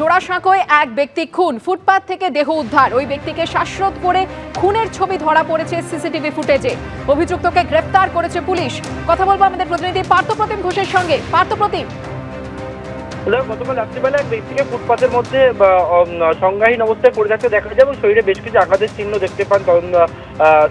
জোড়াসাঁকোয় এক ব্যক্তি খুন, ফুটপাত থেকে দেহ উদ্ধার। ওই ব্যক্তিকে শ্বাসরোধ করে খুনের ছবি ধরা পড়েছে সিসিটিভি ফুটেজে। অভিযুক্তকে গ্রেফতার করেছে পুলিশ। কথা বলবো আমাদের প্রতিনিধি পার্থপ্রতিম ঘোষের সঙ্গে। পার্থপ্রতিম, গতকাল রাত্রিবেলা এক ব্যক্তিকে ফুটপাতের মধ্যে সংজ্ঞাহীন অবস্থায় পড়ে থাকতে দেখা যায় এবং শরীরে বেশ কিছু আঘাতের চিহ্ন দেখতে পান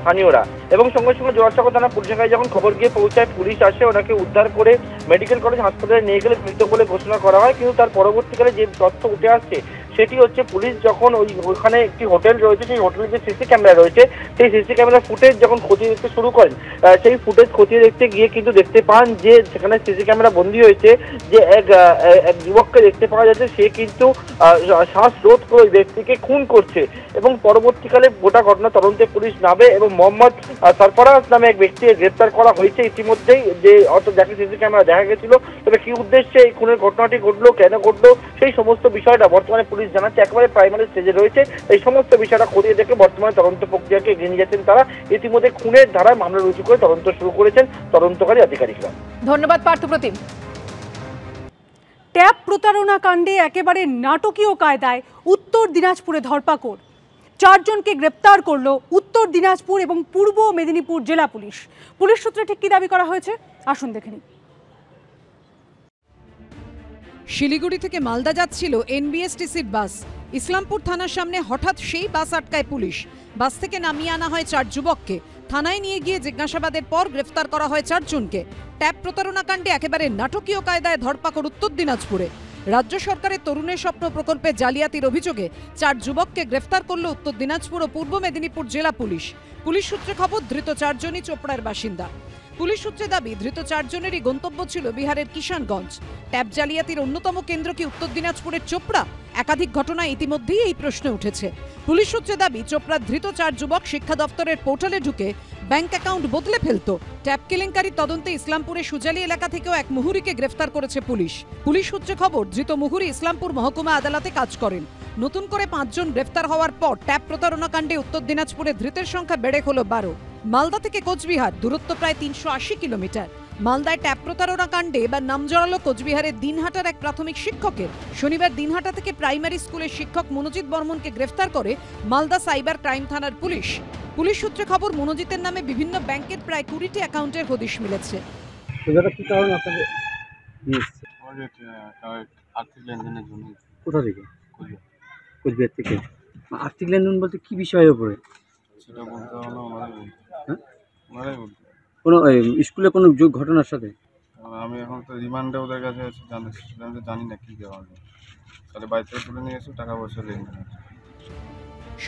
স্থানীয়রা। এবং সঙ্গে সঙ্গে জোড়াসাঁকো থানা পুলিশ শাখায় যখন খবর গিয়ে পৌঁছায়, পুলিশ আসে, ওনাকে উদ্ধার করে মেডিকেল কলেজ হাসপাতালে নিয়ে গেলে মৃত বলে ঘোষণা করা হয়। কিন্তু তার পরবর্তীকালে যে তথ্য উঠে আসছে সেটি হচ্ছে, পুলিশ যখন ওইখানে একটি হোটেল রয়েছে, সেই হোটেলের যে সিসি ক্যামেরা রয়েছে, সেই সিসি ক্যামেরা ফুটেজ যখন খতিয়ে দেখতে শুরু করেন, সেই ফুটেজ খতিয়ে দেখতে গিয়ে কিন্তু দেখতে পান যে সেখানে সিসি ক্যামেরা বন্দী হয়েছে যে এক যুবককে দেখতে পাওয়া যাচ্ছে, সে কিন্তু শ্বাসরোধ করে ওই ব্যক্তিকে খুন করছে। এবং পরবর্তীকালে গোটা ঘটনা তদন্তে পুলিশ নামে এবং মোহাম্মদ সরফরাজ নামে এক ব্যক্তিকে গ্রেপ্তার করা হয়েছে ইতিমধ্যেই, যে অর্থাৎ যাকে সিসি ক্যামেরা দেখা গেছিল। তবে কি উদ্দেশ্যে এই খুনের ঘটনাটি ঘটলো, কেন ঘটলো, সেই সমস্ত বিষয়টা বর্তমানে পুলিশ জানাচ্ছে একেবারে প্রাইমারি স্টেজে রয়েছে। এই সমস্ত বিষয়টা খতিয়ে দেখে বর্তমানে তদন্ত প্রক্রিয়াকে এগিয়ে নিয়ে যাচ্ছেন তারা। ইতিমধ্যে খুনের ধারায় মামলা রুজু করে তদন্ত শুরু করেছেন তদন্তকারী আধিকারিকরা। ধন্যবাদ পার্থপ্রতিম। ট্যাপ প্রতারণা কাণ্ডে একেবারে নাটকীয় কায়দায় উত্তর দিনাজপুরে ধরপাকড়। 4 জনকে গ্রেপ্তার করলো উত্তর দিনাজপুর এবং পূর্ব মেদিনীপুর জেলা পুলিশ। পুলিশ সূত্রে ঠিক কি দাবি করা হয়েছে, আসুন দেখে নিন। শিলিগুড়ি থেকে মালদা যাচ্ছিল এনবিএসটিসির বাস। ইসলামপুর থানার সামনে হঠাৎ সেই বাস আটকায় পুলিশ। বাস থেকে নামিয়ে আনা হয় 4 যুবককে। থানায় নিয়ে গিয়ে জিজ্ঞাসাবাদের পর গ্রেফতার করা হয় 4 জনকে। ট্যাপ প্রতারণা কাণ্ডে একেবারে নাটকীয় কায়দায় ধরপাকড় উত্তর দিনাজপুরে। রাজ্য সরকারের তরুণের স্বপ্ন প্রকল্পে জালিয়াতির অভিযোগে 4 যুবককে গ্রেফতার করল উত্তর দিনাজপুর ও পূর্ব মেদিনীপুর জেলা পুলিশ। পুলিশ সূত্রে খবর, ধৃত 4 জনই চোপড়ার বাসিন্দা। পুলিশ সূত্রে দাবি, ধৃত 4 জনেরই গন্তব্য ছিল বিহারের কিষানগঞ্জ। ট্যাপ জালিয়াতির অন্যতম কেন্দ্র কি উত্তর দিনাজপুরের চোপড়া? একাধিক ঘটনায় ইতিমধ্যেই এই প্রশ্ন উঠেছে। পুলিশ সূত্রে দাবি, চোপড়ার ধৃত 4 যুবক শিক্ষা দপ্তরের পোর্টালে ঢুকে ব্যাংক অ্যাকাউন্ট বদলে ফেলত। ট্যাপ কেলেঙ্কারি তদন্তে ইসলামপুরের সুজালি এলাকা থেকেও এক মুহুরিকে গ্রেফতার করেছে পুলিশ। পুলিশ সূত্রে খবর, ধৃত মুহুরি ইসলামপুর মহকুমা আদালতে কাজ করেন। নতুন করে 5 জন গ্রেফতার হওয়ার পর ট্যাপ প্রতারণা কাণ্ডে উত্তর দিনাজপুরে ধৃতের সংখ্যা বেড়ে হলো 12। মালদা থেকে কোচবিহার দূরত্ব প্রায় 380 কিলোমিটার। মালদায় ট্যাপ প্রতারণা কাণ্ডে এবার নাম জড়ালো কোচবিহারের দিনহাটার এক প্রাথমিক শিক্ষকের। শনিবার দিনহাটা থেকে প্রাইমারি স্কুলের শিক্ষক মনোজিৎ বর্মনকে গ্রেফতার করে মালদা সাইবার ক্রাইম থানার পুলিশ। পুলিশ সূত্রে খবর, মনোজিতের নামে বিভিন্ন ব্যাংকের প্রায় 20টি অ্যাকাউন্টের হদিশ মিলেছে। কোথা থেকে? কোচবিহার থেকে। আর্থিক লেনদেন বলতে কি বিষয়ের উপরে? সেটা বলতে হলো ওনারাই বলতে। কোনো স্কুলে কোনো ঘটনার সাথে? আমি এখন তো রিমান্ডে ওদের কাছে আছি, জানি না কী দেওয়া হবে। তাহলে বাড়ি থেকে তুলে নিয়ে এসে টাকা পয়সা লেনদেন আছে।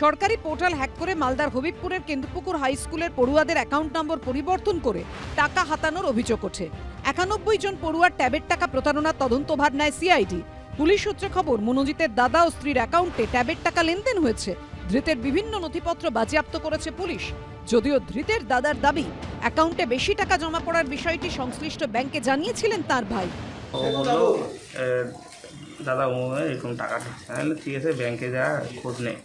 সরকারি পোর্টাল হ্যাক করে মালদার হবিবপুরের কেন্দুপুকুর হাই স্কুলের পড়ুয়াদের অ্যাকাউন্ট নম্বর পরিবর্তন করে টাকা হাতানোর অভিযোগ ওঠে। 91 জন পড়ুয়ার ট্যাবের টাকা প্রতারণার তদন্তভার নেয় সিআইডি। পুলিশ সূত্রে খবর, মনোজিতের দাদা ও স্ত্রীর অ্যাকাউন্টে ট্যাবের টাকা লেনদেন হয়েছে। ধৃতের বিভিন্ন নথিপত্র বাজেয়াপ্ত করেছে পুলিশ। যদিও ধৃতের দাদার দাবি, অ্যাকাউন্টে বেশি টাকা জমা পড়ার বিষয়টি সংশ্লিষ্ট ব্যাংকে জানিয়েছিলেন তার ভাই। ও বললো, দাদা এরকম টাকা ঢুকছে, ঠিক আছে ব্যাংকে যা খোঁজ নেই।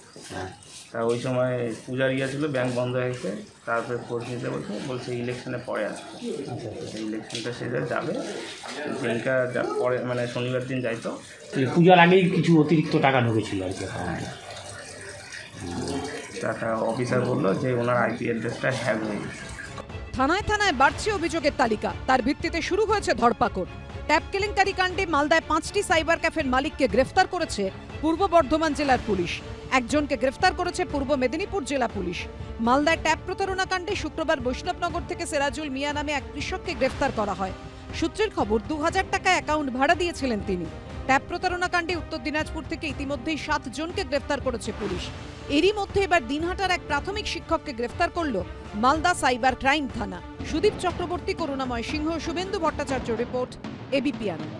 তা ওই সময় পূজার ছিল, ব্যাংক বন্ধ হয়ে গেছে। তারপরে খোঁজ নিতে বলছে ইলেকশনে পরে আসবে। ইলেকশনটা সেটা যাবে, ব্যাংকে পরে মানে শনিবার দিন যাইতো। পূজার আগেই কিছু অতিরিক্ত টাকা ঢুকেছিল আর কি। টাকা অফিসার বললো যে ওনার আইপি অ্যাড্রেসটা হ্যাক হয়ে গেছে। থানায় থানায় বাড়ছে অভিযোগের তালিকা। তার ভিত্তিতে শুরু হয়েছে ধরপাকড়। ট্যাপ কেলেঙ্কারি কাণ্ডে মালদায় 5টি সাইবার ক্যাফের মালিককে গ্রেফতার করেছে পূর্ব বর্ধমান জেলার পুলিশ। 1 জনকে গ্রেফতার করেছে পূর্ব মেদিনীপুর জেলা পুলিশ। মালদায় ট্যাপ প্রতারণা কাণ্ডে শুক্রবার বৈষ্ণবনগর থেকে সেরাজুল মিয়া নামে এক কৃষককে গ্রেফতার করা হয়। সূত্রের খবর, 2000 টাকা অ্যাকাউন্ট ভাড়া দিয়েছিলেন তিনি। ট্যাপ প্রতারণা কাণ্ডে উত্তর দিনাজপুর থেকে ইতিমধ্যেই 7 জনকে গ্রেফতার করেছে পুলিশ। এরই মধ্যে এবার দিনহাটার এক প্রাথমিক শিক্ষককে গ্রেফতার করল মালদা সাইবার ক্রাইম থানা। সুদীপ চক্রবর্তী, করুণাময় সিংহ, শুভেন্দু ভট্টাচার্য রিপোর্ট, এবিপি আনন্দ।